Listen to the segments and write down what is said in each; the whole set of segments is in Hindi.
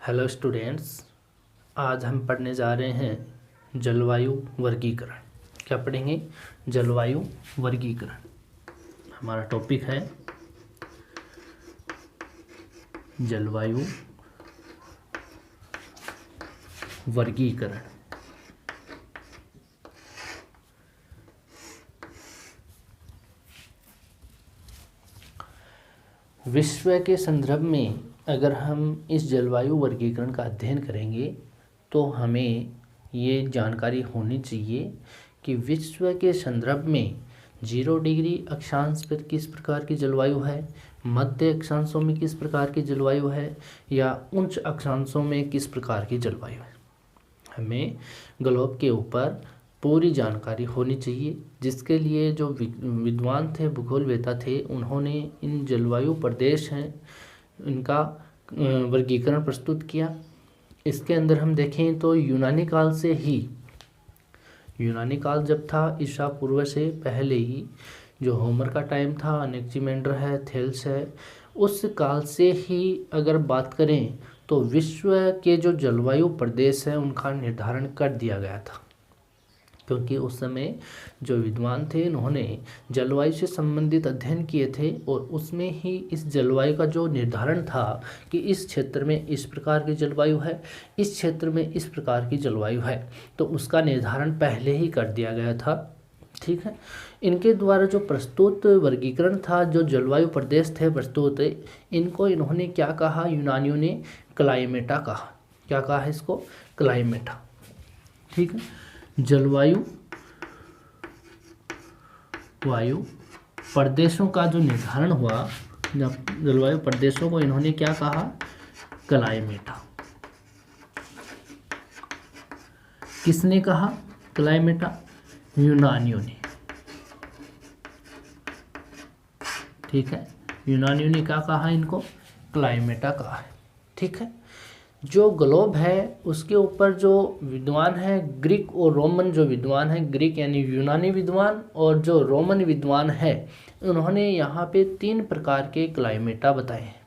हेलो स्टूडेंट्स, आज हम पढ़ने जा रहे हैं जलवायु वर्गीकरण। क्या पढ़ेंगे? जलवायु वर्गीकरण। हमारा टॉपिक है जलवायु वर्गीकरण। विश्व के संदर्भ में अगर हम इस जलवायु वर्गीकरण का अध्ययन करेंगे तो हमें ये जानकारी होनी चाहिए कि विश्व के संदर्भ में 0 डिग्री अक्षांश पर किस प्रकार की जलवायु है, मध्य अक्षांशों में किस प्रकार की जलवायु है या उच्च अक्षांशों में किस प्रकार की जलवायु है। हमें ग्लोब के ऊपर पूरी जानकारी होनी चाहिए, जिसके लिए जो विद्वान थे, भूगोलवेत्ता थे, उन्होंने इन जलवायु प्रदेश हैं इनका वर्गीकरण प्रस्तुत किया। इसके अंदर हम देखें तो यूनानी काल से ही, यूनानी काल जब था ईसा पूर्व से पहले ही, जो होमर का टाइम था, अनेक्सिमेंडर है, थेल्स है, उस काल से ही अगर बात करें तो विश्व के जो जलवायु प्रदेश हैं उनका निर्धारण कर दिया गया था। क्योंकि उस समय जो विद्वान थे उन्होंने जलवायु से संबंधित अध्ययन किए थे और उसमें ही इस जलवायु का जो निर्धारण था कि इस क्षेत्र में इस प्रकार की जलवायु है, इस क्षेत्र में इस प्रकार की जलवायु है, तो उसका निर्धारण पहले ही कर दिया गया था। ठीक है। इनके द्वारा जो प्रस्तुत वर्गीकरण था, जो जलवायु प्रदेश थे प्रस्तुत, इनको इन्होंने क्या कहा? यूनानियों ने क्लाइमेटा कहा। क्या कहा है इसको? क्लाइमेटा। ठीक है। जलवायु प्रदेशों का जो निर्धारण हुआ, जलवायु प्रदेशों को इन्होंने क्या कहा? क्लाइमेटा। किसने कहा क्लाइमेटा? यूनानियों ने। ठीक है, यूनानियों ने क्या कहा? इनको क्लाइमेटा कहा है। ठीक है। जो ग्लोब है उसके ऊपर जो विद्वान है, ग्रीक और रोमन जो विद्वान है, ग्रीक यानी यूनानी विद्वान और जो रोमन विद्वान है, उन्होंने यहाँ पे 3 प्रकार के क्लाइमेटा बताए हैं।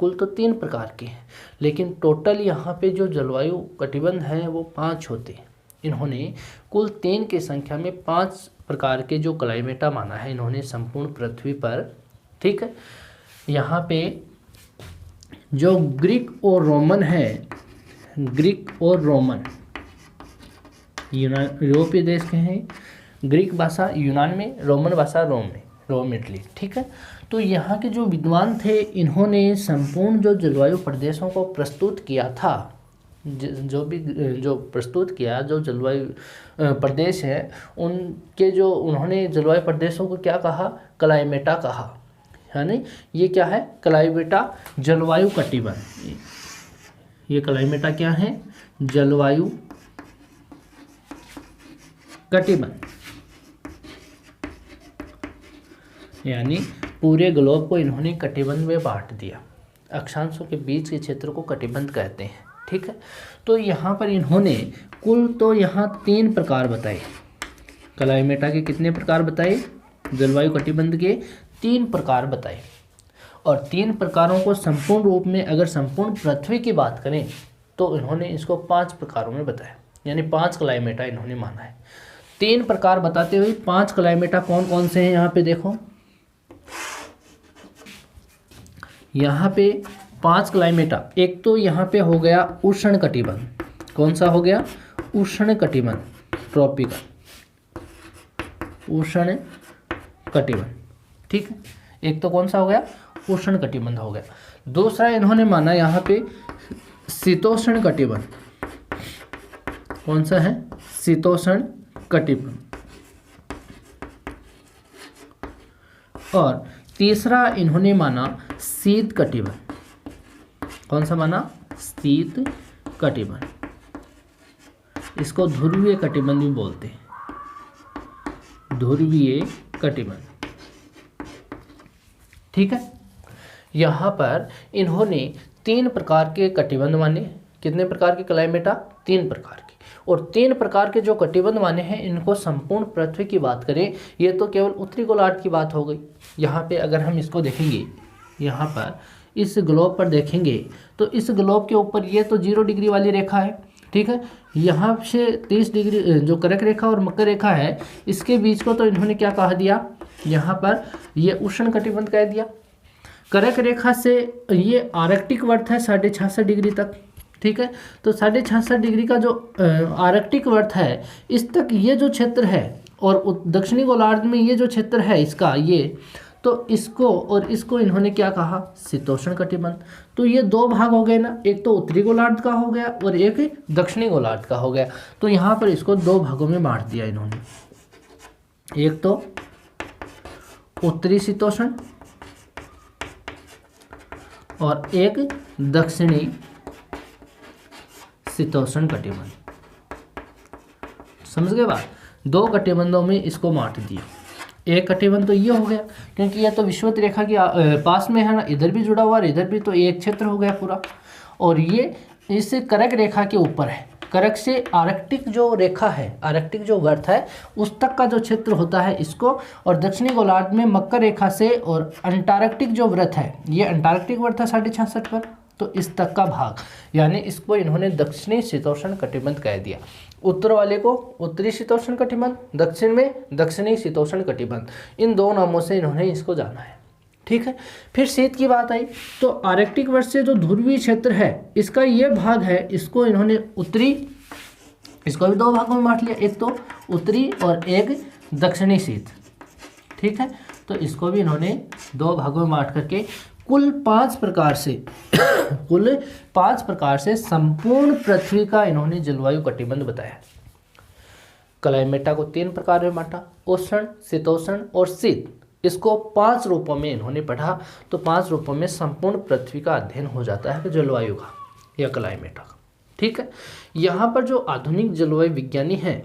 कुल तो 3 प्रकार के हैं, लेकिन टोटल यहाँ पे जो जलवायु कटिबंध है वो 5 होते हैं। इन्होंने कुल 3 की संख्या में 5 प्रकार के जो क्लाइमेटा माना है इन्होंने संपूर्ण पृथ्वी पर। ठीक है। यहाँ पे जो ग्रीक और रोमन है, ग्रीक और रोमन यूरोपीय देश के हैं। ग्रीक भाषा यूनान में, रोमन भाषा रोम में, रोम इटली। ठीक है। तो यहाँ के जो विद्वान थे इन्होंने संपूर्ण जो जलवायु प्रदेशों को प्रस्तुत किया था, जो प्रस्तुत किया, जो जलवायु प्रदेश है उनके जो उन्होंने जलवायु प्रदेशों को क्या कहा? क्लाइमेटा कहा। यानी ये क्या है? क्लाइमेटा जलवायु कटिबंध। ये क्लाइमेटा क्या है? जलवायु कटिबंध। यानी पूरे ग्लोब को इन्होंने कटिबंध में बांट दिया। अक्षांशों के बीच के क्षेत्र को कटिबंध कहते हैं। ठीक है। तो यहाँ पर इन्होंने कुल तो यहाँ 3 प्रकार बताए। क्लाइमेटा के कितने प्रकार बताए? जलवायु कटिबंध के 3 प्रकार बताए। और 3 प्रकारों को संपूर्ण रूप में अगर संपूर्ण पृथ्वी की बात करें तो इन्होंने इसको 5 प्रकारों में बताया, यानी 5 क्लाइमेटा इन्होंने माना है। 3 प्रकार बताते हुए 5 क्लाइमेटा कौन कौन से हैं यहाँ पे देखो। यहाँ पे 5 क्लाइमेटा, एक तो यहाँ पे हो गया उष्ण कटिबंध। कौन सा हो गया? उष्ण कटिबंध, ट्रॉपिकल, उष्ण कटिबंध। ठीक है। एक तो कौन सा हो गया? उष्ण कटिबंध हो गया। दूसरा इन्होंने माना यहाँ पे शीतोष्ण कटिबंध। कौन सा है? शीतोष्ण कटिबंध। और तीसरा इन्होंने माना शीत कटिबंध। कौन सा माना? शीत कटिबंध। इसको ध्रुवीय कटिबंध भी बोलते हैं, ध्रुवीय कटिबंध। ठीक है। यहाँ पर इन्होंने 3 प्रकार के कटिबंध माने। कितने प्रकार के क्लाइमेटा? 3 प्रकार के। और 3 प्रकार के जो कटिबंध माने हैं इनको संपूर्ण पृथ्वी की बात करें, ये तो केवल उत्तरी गोलार्ध की बात हो गई। यहाँ पे अगर हम इसको देखेंगे, यहाँ पर इस ग्लोब पर देखेंगे तो इस ग्लोब के ऊपर ये तो 0 डिग्री वाली रेखा है, ठीक है। यहाँ से 30 डिग्री जो कर्क रेखा और मकर रेखा है, इसके बीच को तो इन्होंने क्या कहा दिया, यहाँ पर ये उष्ण कटिबंध कह दिया। कर्क रेखा से ये आर्कटिक वर्त है 66.5 डिग्री तक, ठीक है। तो 66.5 डिग्री का जो आर्कटिक वर्त है, इस तक ये जो क्षेत्र है, और दक्षिणी गोलार्ध में ये जो क्षेत्र है इसका, ये तो इसको और इसको इन्होंने क्या कहा, शीतोष्ण कटिबंध। तो ये 2 भाग हो गए ना, एक तो उत्तरी गोलार्ध का हो गया और एक दक्षिणी गोलार्ध का हो गया। तो यहाँ पर इसको 2 भागों में बांट दिया इन्होंने, एक तो उत्तरी शीतोष्ण और एक दक्षिणी शीतोष्ण कटिबंध। समझ गए बात, 2 कटिबंधों में इसको बांट दिया। एक कटिबंध तो ये हो गया, क्योंकि यह तो विषुवत रेखा के पास में है ना, इधर भी जुड़ा हुआ और इधर भी, तो एक क्षेत्र हो गया पूरा। और ये इस कर्क रेखा के ऊपर है, कर्क से आर्कटिक जो रेखा है, आर्कटिक जो वर्त है, उस तक का जो क्षेत्र होता है इसको, और दक्षिणी गोलार्ध में मकर रेखा से और अंटार्कटिक जो व्रत है, ये अंटार्कटिक वर्त है 66.5 पर, तो इस तक का भाग, यानी इसको इन्होंने दक्षिणी शीतोष्ण कटिबंध कह दिया। उत्तर वाले को उत्तरी शीतोष्ण कटिबंध, दक्षिण में दक्षिणी शीतोष्ण कटिबंध, इन 2 नामों से इन्होंने इसको जाना है, ठीक है। फिर शीत की बात आई तो आर्कटिक वर्ष से जो ध्रुवीय क्षेत्र है, इसका ये भाग है, इसको इन्होंने उत्तरी, इसको भी 2 भागों में बांट लिया, एक तो उत्तरी और एक दक्षिणी शीत, ठीक है। तो इसको भी इन्होंने 2 भागों में बांट करके कुल 5 प्रकार से कुल 5 प्रकार से संपूर्ण पृथ्वी का इन्होंने जलवायु कटिबंध बताया। क्लाइमेटा को 3 प्रकार में बांटा, उष्ण, शीतोष्ण और शीत। इसको 5 रूपों में इन्होंने पढ़ा, तो 5 रूपों में संपूर्ण पृथ्वी का अध्ययन हो जाता है जलवायु का या क्लाइमेटा का, ठीक है। यहाँ पर जो आधुनिक जलवायु विज्ञानी हैं,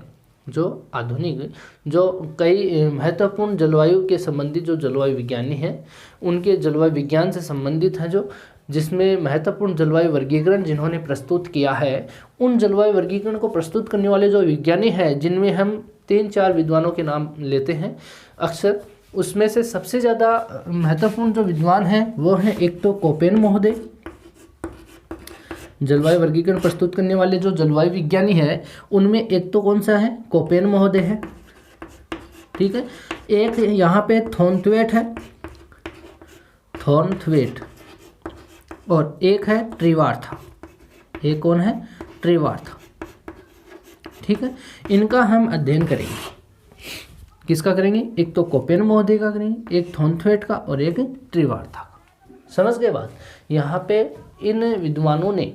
जो आधुनिक जो कई महत्वपूर्ण जलवायु के संबंधित जो जलवायु विज्ञानी हैं, उनके जलवायु विज्ञान से संबंधित हैं, जो जिसमें महत्वपूर्ण जलवायु वर्गीकरण जिन्होंने प्रस्तुत किया है, उन जलवायु वर्गीकरण को प्रस्तुत करने वाले जो विज्ञानी हैं, जिनमें हम 3-4 विद्वानों के नाम लेते हैं अक्सर, उसमें से सबसे ज़्यादा महत्वपूर्ण जो विद्वान हैं वो हैं, एक तो कोपेन महोदय, जलवायु वर्गीकरण प्रस्तुत करने वाले जो जलवायु विज्ञानी है, उनमें एक तो कौन सा है, कोपेन महोदय है, ठीक है। एक यहाँ पे थॉर्नथवेट है, थॉर्नथवेट, और एक है ट्रिवार्था, एक कौन है, ट्रिवार्था, ठीक है। इनका हम अध्ययन करेंगे, किसका करेंगे, एक तो कोपेन महोदय का करेंगे, एक थॉर्नथवेट का और एक ट्रिवार्था का। समझ गए बात। यहाँ पे इन विद्वानों ने,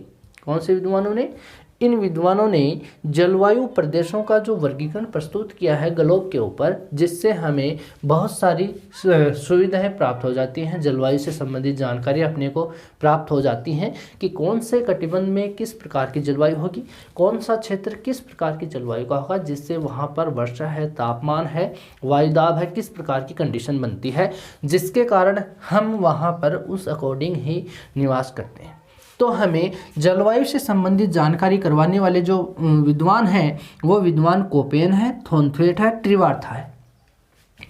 कौन से विद्वानों ने, इन विद्वानों ने जलवायु प्रदेशों का जो वर्गीकरण प्रस्तुत किया है ग्लोब के ऊपर, जिससे हमें बहुत सारी सुविधाएं प्राप्त हो जाती हैं, जलवायु से संबंधित जानकारी अपने को प्राप्त हो जाती हैं कि कौन से कटिबंध में किस प्रकार की जलवायु होगी, कौन सा क्षेत्र किस प्रकार की जलवायु का होगा, जिससे वहाँ पर वर्षा है, तापमान है, वायुदाब है, किस प्रकार की कंडीशन बनती है, जिसके कारण हम वहाँ पर उस अकॉर्डिंग ही निवास करते हैं। तो हमें जलवायु से संबंधित जानकारी करवाने वाले जो विद्वान हैं, वो विद्वान कोपेन है, थॉर्नथवेट है, ट्रिवार्था है।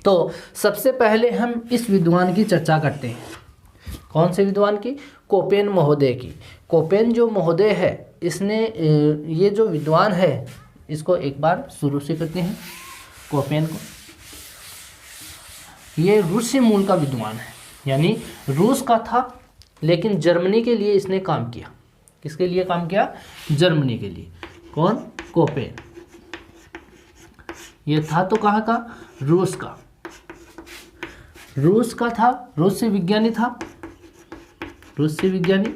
तो सबसे पहले हम इस विद्वान की चर्चा करते हैं। कौन से विद्वान की, कोपेन महोदय की। कोपेन जो महोदय है, इसने ये जो विद्वान है, इसको एक बार शुरू से करते हैं। कोपेन को, ये रूसी मूल का विद्वान है, यानी रूस का था, लेकिन जर्मनी के लिए इसने काम किया। किसके लिए काम किया, जर्मनी के लिए। कौन, कोपेन। ये था तो कहाँ का, रूस का, रूस का था, रूस से विज्ञानी था, रूस से विज्ञानी।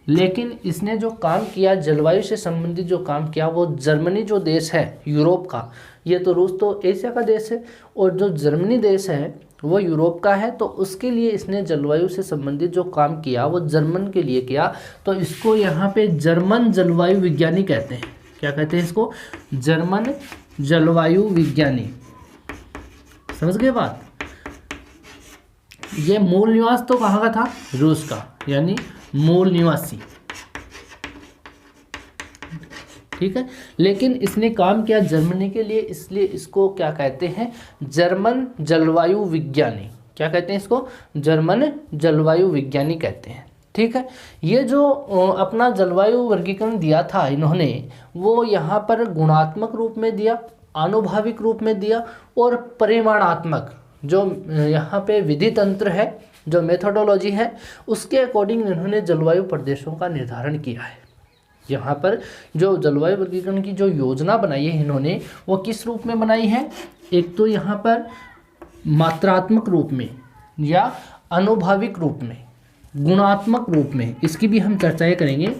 लेकिन इसने जो काम किया, जलवायु से संबंधित जो काम किया, वो जर्मनी जो देश है यूरोप का, ये तो रूस तो एशिया का देश है, और जो जर्मनी देश है वो यूरोप का है, तो उसके लिए इसने जलवायु से संबंधित जो काम किया वो जर्मन के लिए किया। तो इसको यहाँ पे जर्मन जलवायु विज्ञानी कहते हैं। क्या कहते हैं इसको, जर्मन जलवायु विज्ञानी। समझ गए बात। ये मूल निवास तो कहाँ का था, रूस का, यानी मूल निवासी, ठीक है। लेकिन इसने काम किया जर्मनी के लिए, इसलिए इसको क्या कहते हैं, जर्मन जलवायु विज्ञानी। क्या कहते हैं इसको? जर्मन जलवायु विज्ञानी कहते हैं। ठीक है, ये जो अपना जलवायु वर्गीकरण दिया था इन्होंने, वो यहाँ पर गुणात्मक रूप में दिया, आनुभाविक रूप में दिया और परिमाणात्मक, जो यहाँ पे विधि तंत्र है, जो मेथोडोलॉजी है, उसके अकॉर्डिंग इन्होंने जलवायु प्रदेशों का निर्धारण किया है। यहाँ पर जो जलवायु वर्गीकरण की जो योजना बनाई है इन्होंने, वो किस रूप में बनाई है? एक तो यहाँ पर मात्रात्मक रूप में या आनुभाविक रूप में, गुणात्मक रूप में, इसकी भी हम चर्चाएं करेंगे।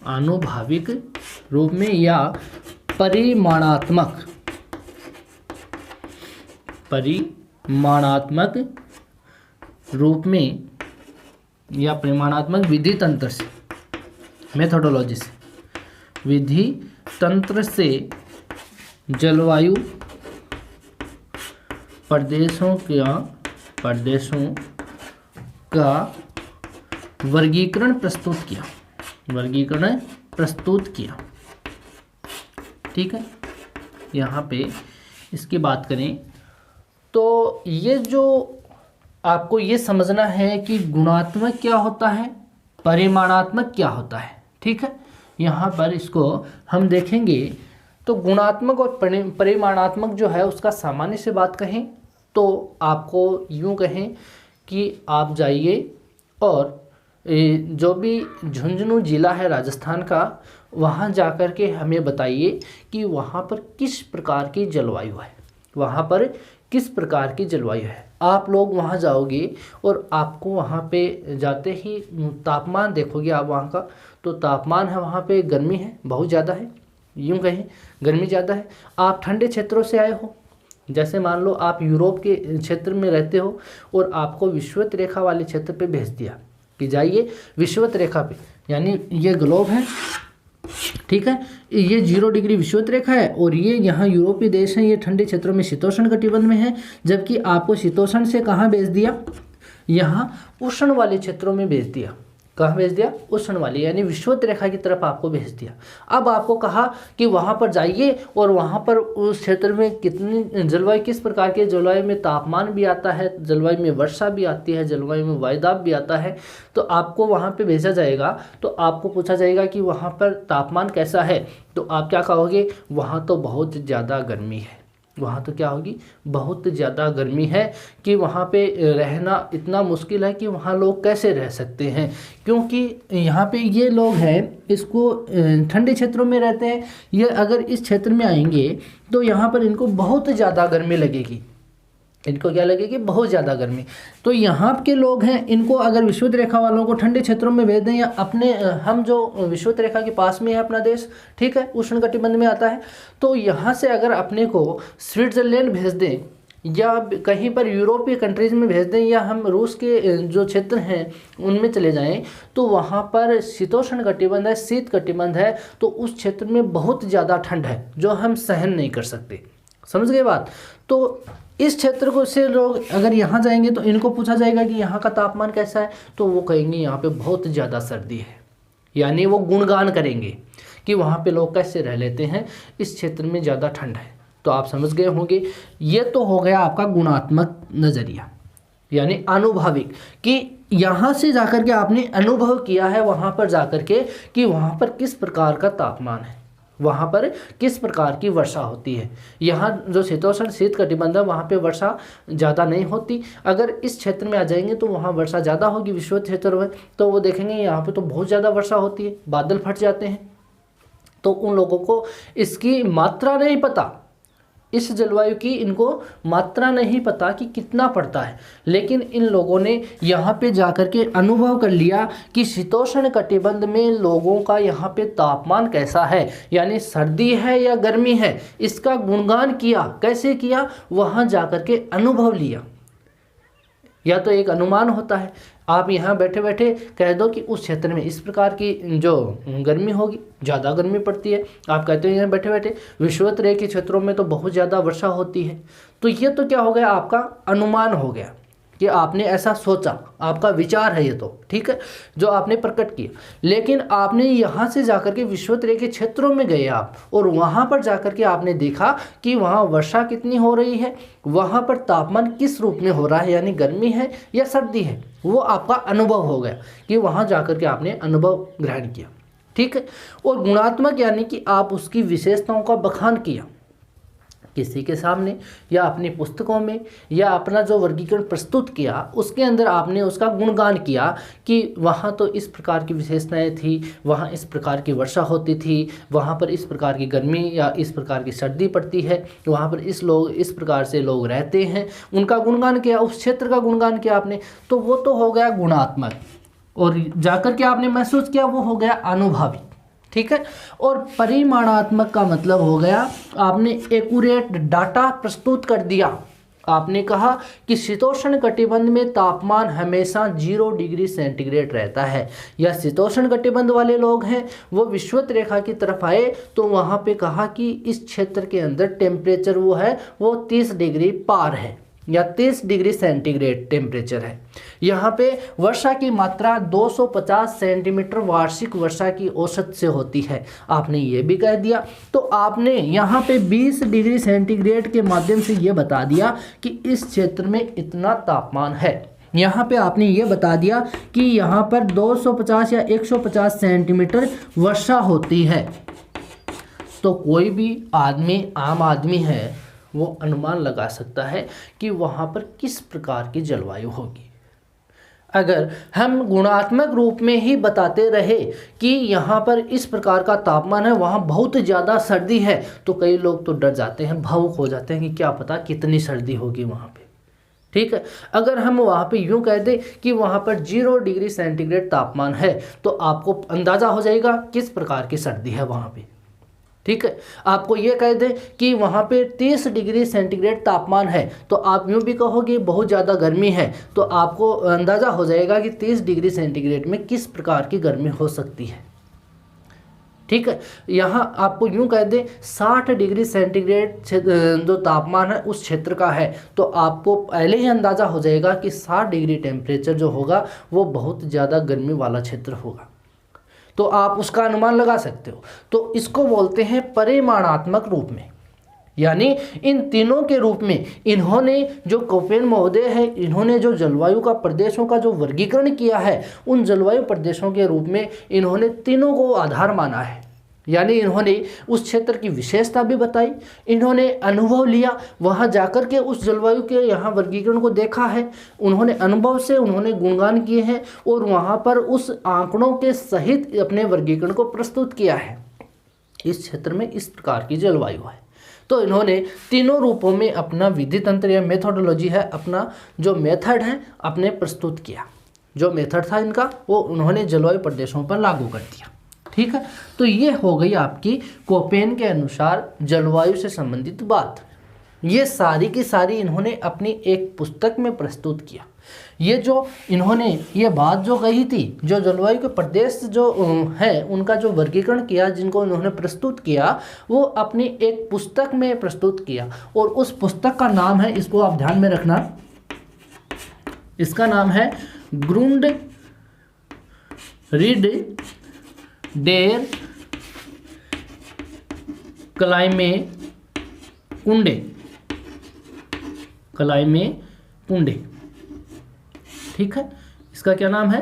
आनुभाविक रूप में या परिमाणात्मक रूप में या परिमाणात्मक विधि तंत्र से, मेथोडोलॉजी से, विधि तंत्र से जलवायु प्रदेशों का वर्गीकरण प्रस्तुत किया। ठीक है, यहाँ पे इसकी बात करें तो ये जो आपको ये समझना है कि गुणात्मक क्या होता है, परिमाणात्मक क्या होता है। ठीक है, यहाँ पर इसको हम देखेंगे तो गुणात्मक और परिमाणात्मक जो है उसका सामान्य से बात कहें तो आपको यूँ कहें कि आप जाइए और जो भी झुंझुनू ज़िला है राजस्थान का, वहाँ जाकर के हमें बताइए कि वहाँ पर किस प्रकार की जलवायु है, वहाँ पर किस प्रकार की जलवायु है। आप लोग वहाँ जाओगे और आपको वहाँ पे जाते ही तापमान देखोगे आप वहाँ का, तो तापमान है वहाँ पे गर्मी है, बहुत ज़्यादा है, यूँ कहें गर्मी ज़्यादा है। आप ठंडे क्षेत्रों से आए हो, जैसे मान लो आप यूरोप के क्षेत्र में रहते हो और आपको विषुवत रेखा वाले क्षेत्र पे भेज दिया कि जाइए विषुवत रेखा पे, यानी ये ग्लोब है, ठीक है, ये 0 डिग्री विषुवत रेखा है और ये यहाँ यूरोपीय देश हैं, ये ठंडे क्षेत्रों में शीतोष्ण कटिबंध में है, जबकि आपको शीतोष्ण से कहाँ भेज दिया? यहाँ उष्ण वाले क्षेत्रों में भेज दिया। कहाँ भेज दिया? उष्ण वाली, यानी विषुवत रेखा की तरफ आपको भेज दिया। अब आपको कहा कि वहाँ पर जाइए और वहाँ पर उस क्षेत्र में कितनी जलवायु, किस प्रकार के जलवायु में तापमान भी आता है, जलवायु में वर्षा भी आती है, जलवायु में वायुदाब भी आता है, तो आपको वहाँ पे भेजा जाएगा। तो आपको पूछा जाएगा कि वहाँ पर तापमान कैसा है, तो आप क्या कहोगे? वहाँ तो बहुत ज़्यादा गर्मी है, वहाँ तो क्या होगी? बहुत ज़्यादा गर्मी है कि वहाँ पे रहना इतना मुश्किल है कि वहाँ लोग कैसे रह सकते हैं, क्योंकि यहाँ पे ये लोग हैं इसको ठंडे क्षेत्रों में रहते हैं। ये अगर इस क्षेत्र में आएंगे तो यहाँ पर इनको बहुत ज़्यादा गर्मी लगेगी। इनको क्या लगेगी? बहुत ज़्यादा गर्मी। तो यहाँ के लोग हैं, इनको अगर विषुवत रेखा वालों को ठंडे क्षेत्रों में भेज दें, या अपने हम जो विषुवत रेखा के पास में है अपना देश, ठीक है, उष्णकटिबंध में आता है, तो यहाँ से अगर अपने को स्विट्ज़रलैंड भेज दें या कहीं पर यूरोपीय कंट्रीज़ में भेज दें, या हम रूस के जो क्षेत्र हैं उनमें चले जाएं, तो वहाँ पर शीतोष्ण कटिबंध है, शीत कटिबंध है, तो उस क्षेत्र में बहुत ज़्यादा ठंड है जो हम सहन नहीं कर सकते। समझ गए बात? तो इस क्षेत्र को से लोग अगर यहाँ जाएंगे तो इनको पूछा जाएगा कि यहाँ का तापमान कैसा है, तो वो कहेंगे यहाँ पे बहुत ज़्यादा सर्दी है, यानी वो गुणगान करेंगे कि वहाँ पे लोग कैसे रह लेते हैं, इस क्षेत्र में ज़्यादा ठंड है। तो आप समझ गए होंगे, ये तो हो गया आपका गुणात्मक नज़रिया, यानी आनुभाविक, कि यहाँ से जाकर के आपने अनुभव किया है वहाँ पर जाकर के कि वहाँ पर किस प्रकार का तापमान है, वहाँ पर किस प्रकार की वर्षा होती है। यहाँ जो शीतोष्ण शीत कटिबंध है वहाँ पे वर्षा ज़्यादा नहीं होती। अगर इस क्षेत्र में आ जाएंगे तो वहाँ वर्षा ज़्यादा होगी, विषुवत क्षेत्र में, तो वो देखेंगे यहाँ पे तो बहुत ज़्यादा वर्षा होती है, बादल फट जाते हैं। तो उन लोगों को इसकी मात्रा नहीं पता, इस जलवायु की इनको मात्रा नहीं पता कि कितना पड़ता है, लेकिन इन लोगों ने यहाँ पे जाकर के अनुभव कर लिया कि शीतोष्ण कटिबंध में लोगों का यहाँ पे तापमान कैसा है, यानी सर्दी है या गर्मी है, इसका गुणगान किया। कैसे किया? वहाँ जाकर के अनुभव लिया। या तो एक अनुमान होता है, आप यहाँ बैठे बैठे कह दो कि उस क्षेत्र में इस प्रकार की जो गर्मी होगी, ज़्यादा गर्मी पड़ती है। आप कहते हो यहाँ बैठे बैठे विषुवत रेखा के क्षेत्रों में तो बहुत ज़्यादा वर्षा होती है। तो ये तो क्या हो गया? आपका अनुमान हो गया। कि आपने ऐसा सोचा, आपका विचार है ये तो ठीक है जो आपने प्रकट किया, लेकिन आपने यहाँ से जाकर के विषुवत के क्षेत्रों में गए आप, और वहाँ पर जाकर के आपने देखा कि वहाँ वर्षा कितनी हो रही है, वहाँ पर तापमान किस रूप में हो रहा है, यानी गर्मी है या सर्दी है, वो आपका अनुभव हो गया कि वहाँ जाकर के आपने अनुभव ग्रहण किया, ठीक है। और गुणात्मक यानी कि आप उसकी विशेषताओं का बखान किया किसी के सामने, या अपनी पुस्तकों में, या अपना जो वर्गीकरण प्रस्तुत किया उसके अंदर आपने उसका गुणगान किया कि वहाँ तो इस प्रकार की विशेषताएं थी, वहाँ इस प्रकार की वर्षा होती थी, वहाँ पर इस प्रकार की गर्मी या इस प्रकार की सर्दी पड़ती है, वहाँ पर इस प्रकार से लोग रहते हैं, उनका गुणगान किया, उस क्षेत्र का गुणगान किया आपने, तो वो तो हो गया गुणात्मक। और जाकर के आपने महसूस किया वो हो गया अनुभवी, ठीक है। और परिमाणात्मक का मतलब हो गया आपने एक्यूरेट डाटा प्रस्तुत कर दिया। आपने कहा कि शीतोष्ण कटिबंध में तापमान हमेशा 0 डिग्री सेंटीग्रेड रहता है, या शीतोष्ण कटिबंध वाले लोग हैं वो विषुवत रेखा की तरफ आए तो वहाँ पे कहा कि इस क्षेत्र के अंदर टेम्परेचर वो है वो 30 डिग्री पार है या 30 डिग्री सेंटीग्रेड टेम्परेचर है। यहाँ पे वर्षा की मात्रा 250 सेंटीमीटर वार्षिक वर्षा की औसत से होती है, आपने ये भी कह दिया। तो आपने यहाँ पे 20 डिग्री सेंटीग्रेड के माध्यम से ये बता दिया कि इस क्षेत्र में इतना तापमान है। यहाँ पे आपने ये बता दिया कि यहाँ पर 250 या 150 सेंटीमीटर वर्षा होती है। तो कोई भी आदमी, आम आदमी है, वो अनुमान लगा सकता है कि वहाँ पर किस प्रकार की जलवायु होगी। अगर हम गुणात्मक रूप में ही बताते रहे कि यहाँ पर इस प्रकार का तापमान है, वहाँ बहुत ज़्यादा सर्दी है, तो कई लोग तो डर जाते हैं, भावुक हो जाते हैं कि क्या पता कितनी सर्दी होगी वहाँ पे, ठीक है। अगर हम वहाँ पे यूँ कह दें कि वहाँ पर 0 डिग्री सेंटीग्रेड तापमान है तो आपको अंदाज़ा हो जाएगा किस प्रकार की सर्दी है वहाँ पे, ठीक है। आपको ये कह दें कि वहाँ पे 30 डिग्री सेंटीग्रेड तापमान है तो आप यूँ भी कहोगे बहुत ज़्यादा गर्मी है, तो आपको अंदाज़ा हो जाएगा कि 30 डिग्री सेंटीग्रेड में किस प्रकार की गर्मी हो सकती है, ठीक है। यहाँ आपको यूँ कह दें 60 डिग्री सेंटीग्रेड जो तापमान है उस क्षेत्र का है, तो आपको पहले ही अंदाज़ा हो जाएगा कि 60 डिग्री टेम्परेचर जो होगा वो बहुत ज़्यादा गर्मी वाला क्षेत्र होगा, तो आप उसका अनुमान लगा सकते हो। तो इसको बोलते हैं परिमाणात्मक रूप में, यानी इन तीनों के रूप में इन्होंने जो कोपेन महोदय है, इन्होंने जो जलवायु का प्रदेशों का जो वर्गीकरण किया है, उन जलवायु प्रदेशों के रूप में इन्होंने तीनों को आधार माना है। यानी इन्होंने उस क्षेत्र की विशेषता भी बताई, इन्होंने अनुभव लिया, वहाँ जाकर के उस जलवायु के यहाँ वर्गीकरण को देखा है, उन्होंने अनुभव से उन्होंने गुणगान किए हैं और वहाँ पर उस आंकड़ों के सहित अपने वर्गीकरण को प्रस्तुत किया है। इस क्षेत्र में इस प्रकार की जलवायु है। तो इन्होंने तीनों रूपों में अपना विधि तंत्र या मेथोडोलॉजी है, अपना जो मेथड है अपने प्रस्तुत किया। जो मेथड था इनका वो उन्होंने जलवायु प्रदेशों पर लागू कर दिया, ठीक है। तो ये हो गई आपकी कोपेन के अनुसार जलवायु से संबंधित बात। ये सारी की सारी इन्होंने अपनी एक पुस्तक में प्रस्तुत किया। ये जो इन्होंने ये बात जो कही थी, जो जलवायु के प्रदेश जो है उनका जो वर्गीकरण किया, जिनको इन्होंने प्रस्तुत किया, वो अपनी एक पुस्तक में प्रस्तुत किया। और उस पुस्तक का नाम है, इसको आप ध्यान में रखना, इसका नाम है ग्रुंड रीड डेर क्लाइमे कुंडे, ठीक है। इसका क्या नाम है,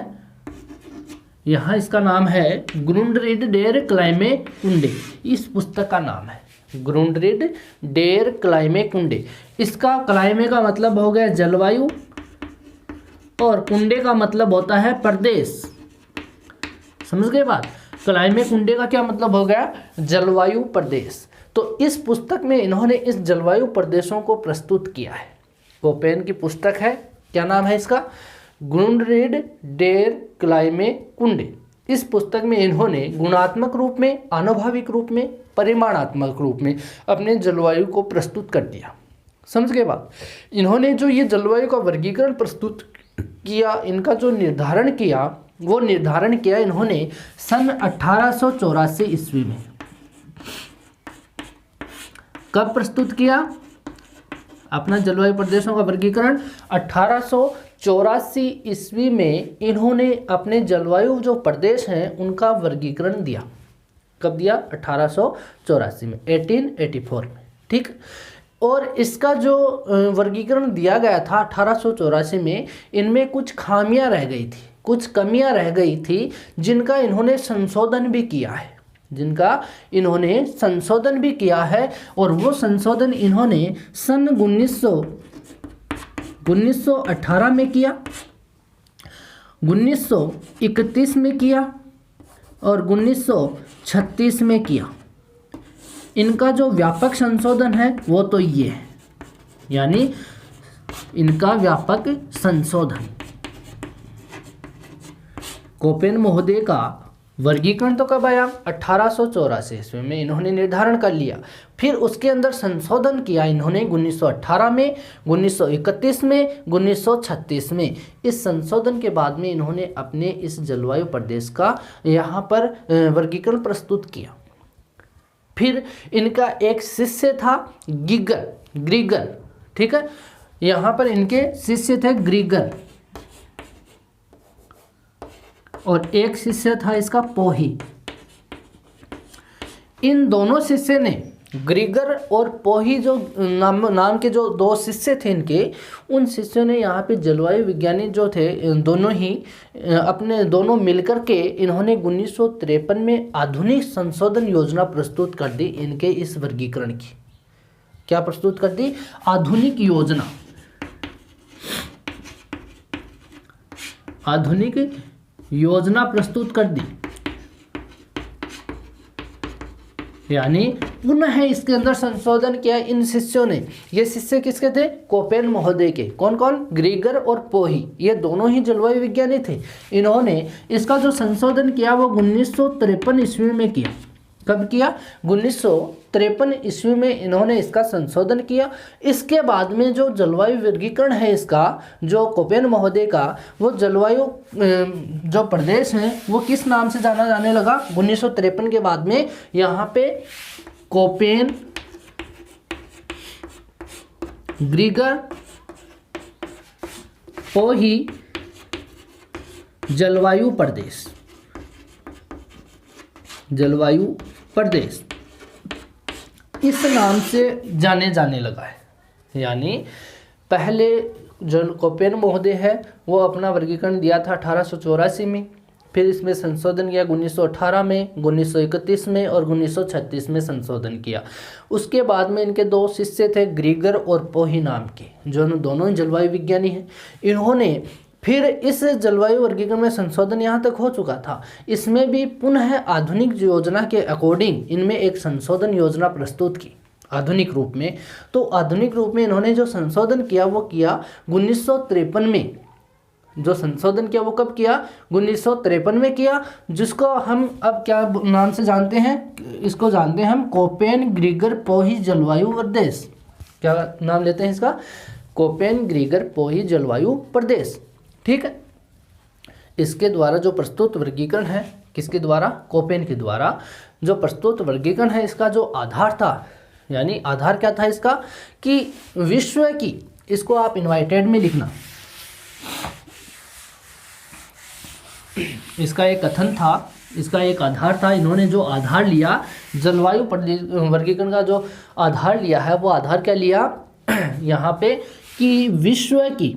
यहाँ इसका नाम है ग्रुंडरिड डेर क्लाइमे कुंडे। इस पुस्तक का नाम है ग्रुंडरिड डेर क्लाइमे कुंडे। इसका क्लाइमे का मतलब हो गया जलवायु और कुंडे का मतलब होता है प्रदेश। समझ गए बात। क्लाइमे कुंडे का क्या मतलब हो गया, जलवायु प्रदेश। तो इस पुस्तक में इन्होंने इस जलवायु प्रदेशों को प्रस्तुत किया है। कोपेन की पुस्तक है, क्या नाम है इसका, ग्रुंडरिड डेर क्लाइमे कुंडे। इस पुस्तक में इन्होंने गुणात्मक रूप में, आनुभविक रूप में, परिमाणात्मक रूप में अपने जलवायु को प्रस्तुत कर दिया। समझ गए बात। इन्होंने जो ये जलवायु का वर्गीकरण प्रस्तुत किया, इनका जो निर्धारण किया, वो निर्धारण किया इन्होंने सन 1884 ईस्वी में। कब प्रस्तुत किया अपना जलवायु प्रदेशों का वर्गीकरण? 1884 ईस्वी में इन्होंने अपने जलवायु जो प्रदेश हैं उनका वर्गीकरण दिया। कब दिया? 1884 में, 1884 में, ठीक। और इसका जो वर्गीकरण दिया गया था 1884 में, इनमें कुछ खामियां रह गई थी, कुछ कमियां रह गई थी, जिनका इन्होंने संशोधन भी किया है, जिनका इन्होंने संशोधन भी किया है। और वो संशोधन इन्होंने सन 1918 में किया, 1931 में किया और 1936 में किया। इनका जो व्यापक संशोधन है वो तो ये है, यानी इनका व्यापक संशोधन। कोपेन महोदय का वर्गीकरण तो कब आया? 1884 ईस्वी में इन्होंने निर्धारण कर लिया। फिर उसके अंदर संशोधन किया इन्होंने 1918 में, 1931 में, 1936 में। इस संशोधन के बाद में इन्होंने अपने इस जलवायु प्रदेश का यहाँ पर वर्गीकरण प्रस्तुत किया। फिर इनका एक शिष्य था ग्रीगर, ठीक है, यहाँ पर इनके शिष्य थे ग्रीगर और एक शिष्य था इसका पोही। इन दोनों शिष्य ने, ग्रीगर और पोही जो नाम के जो दो शिष्य थे इनके, उन शिष्यों ने यहाँ पे जलवायु विज्ञानी जो थे दोनों ही अपने दोनों मिलकर के इन्होंने 1953 में आधुनिक संशोधन योजना प्रस्तुत कर दी इनके इस वर्गीकरण की। क्या प्रस्तुत कर दी? आधुनिक योजना, आधुनिक योजना प्रस्तुत कर दी। यानी पुनः इसके अंदर संशोधन किया इन शिष्यों ने। ये शिष्य किसके थे? कोपेन महोदय के। कौन कौन? ग्रीगर और पोही, ये दोनों ही जलवायु विज्ञानी थे। इन्होंने इसका जो संशोधन किया वो 1953 ईस्वी में किया। कब किया? 1953 ईस्वी में इन्होंने इसका संशोधन किया। इसके बाद में जो जलवायु वर्गीकरण है इसका, जो कोपेन महोदय का, वो जलवायु जो प्रदेश है वो किस नाम से जाना जाने लगा? 1953 के बाद में यहाँ पे कोपेन, ग्रीगर, पोही जलवायु प्रदेश, जलवायु प्रदेश इस नाम से जाने लगा है। यानी पहले जो कोपेन महोदय है वो अपना वर्गीकरण दिया था 1884 में, फिर इसमें संशोधन किया 1918 में, 1931 में और 1936 में संशोधन किया। उसके बाद में इनके दो शिष्य थे ग्रीगर और पोही नाम के, जो दोनों जलवायु विज्ञानी हैं। इन्होंने फिर इस जलवायु वर्गीकरण में संशोधन यहाँ तक हो चुका था, इसमें भी पुनः आधुनिक योजना के अकॉर्डिंग इनमें एक संशोधन योजना प्रस्तुत की आधुनिक रूप में। तो आधुनिक रूप में इन्होंने जो संशोधन किया वो किया 1953 में। जो संशोधन किया वो कब किया? 1953 में किया, जिसको हम अब क्या नाम से जानते हैं? इसको जानते हैं हम कोपेन ग्रीगर पोही जलवायु प्रदेश। क्या नाम लेते हैं इसका? कोपेन ग्रीगर पोही जलवायु प्रदेश, ठीक है। इसके द्वारा जो प्रस्तुत वर्गीकरण है, किसके द्वारा? कोपेन के द्वारा जो प्रस्तुत वर्गीकरण है, इसका जो आधार था, यानी आधार क्या था इसका? कि विश्व की, इसको आप इन्वाइटेड में लिखना, इसका एक कथन था, इसका एक आधार था। इन्होंने जो आधार लिया जलवायु वर्गीकरण का, जो आधार लिया है वो आधार क्या लिया यहाँ पे? कि विश्व की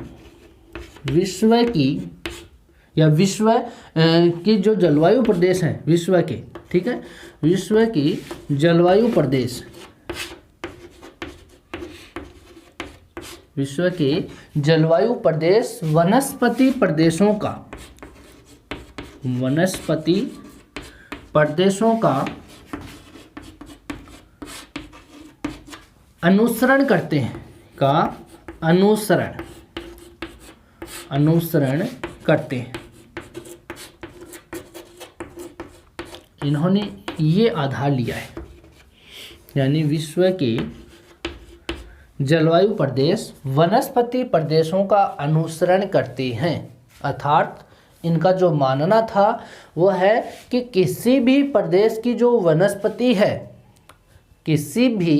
या विश्व की जो जलवायु प्रदेश हैं विश्व के, ठीक है, विश्व की जलवायु प्रदेश, विश्व के जलवायु प्रदेश वनस्पति प्रदेशों का, वनस्पति प्रदेशों का अनुसरण करते हैं, का अनुसरण करते हैं। इन्होंने ये आधार लिया है, यानी विश्व के जलवायु प्रदेश वनस्पति प्रदेशों का अनुसरण करते हैं। अर्थात इनका जो मानना था वो है कि किसी भी प्रदेश की जो वनस्पति है, किसी भी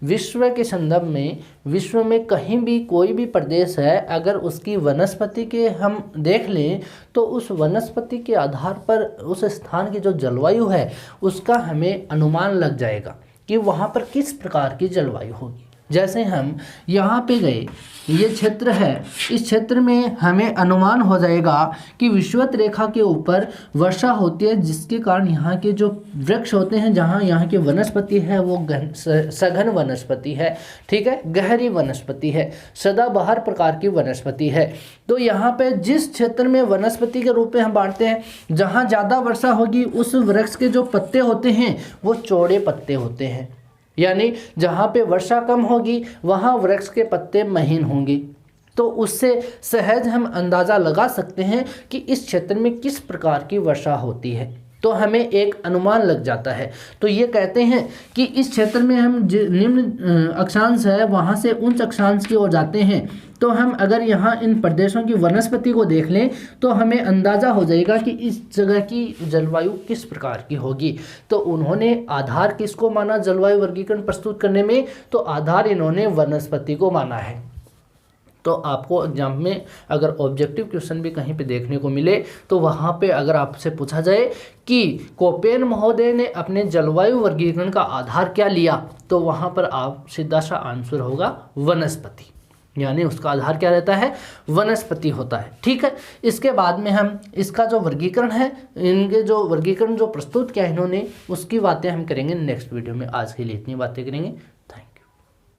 विश्व के संदर्भ में विश्व में कहीं भी कोई भी प्रदेश है, अगर उसकी वनस्पति के हम देख लें तो उस वनस्पति के आधार पर उस स्थान की जो जलवायु है उसका हमें अनुमान लग जाएगा कि वहाँ पर किस प्रकार की जलवायु होगी। जैसे हम यहाँ पे गए, ये क्षेत्र है, इस क्षेत्र में हमें अनुमान हो जाएगा कि विषुवत रेखा के ऊपर वर्षा होती है, जिसके कारण यहाँ के जो वृक्ष होते हैं, जहाँ यहाँ की वनस्पति है वो सघन वनस्पति है, ठीक है, गहरी वनस्पति है, सदाबहार प्रकार की वनस्पति है। तो यहाँ पे जिस क्षेत्र में वनस्पति के रूप में हम बांटते हैं, जहाँ ज़्यादा वर्षा होगी उस वृक्ष के जो पत्ते होते हैं वो चौड़े पत्ते होते हैं, यानी जहाँ पे वर्षा कम होगी वहाँ वृक्ष के पत्ते महीन होंगे। तो उससे सहज हम अंदाज़ा लगा सकते हैं कि इस क्षेत्र में किस प्रकार की वर्षा होती है, तो हमें एक अनुमान लग जाता है। तो ये कहते हैं कि इस क्षेत्र में हम निम्न अक्षांश है वहाँ से उच्च अक्षांश की ओर जाते हैं, तो हम अगर यहाँ इन प्रदेशों की वनस्पति को देख लें तो हमें अंदाज़ा हो जाएगा कि इस जगह की जलवायु किस प्रकार की होगी। तो उन्होंने आधार किसको माना जलवायु वर्गीकरण प्रस्तुत करने में, तो आधार इन्होंने वनस्पति को माना है। तो आपको एग्जाम में अगर ऑब्जेक्टिव क्वेश्चन भी कहीं पे देखने को मिले तो वहाँ पे अगर आपसे पूछा जाए कि कोपेन महोदय ने अपने जलवायु वर्गीकरण का आधार क्या लिया, तो वहाँ पर आप सीधा सा आंसर होगा वनस्पति, यानी उसका आधार क्या रहता है, वनस्पति होता है। ठीक है, इसके बाद में हम इसका जो वर्गीकरण है, इनके जो वर्गीकरण जो प्रस्तुत किया इन्होंने, उसकी बातें हम करेंगे नेक्स्ट वीडियो में। आज के लिए इतनी बातें करेंगे।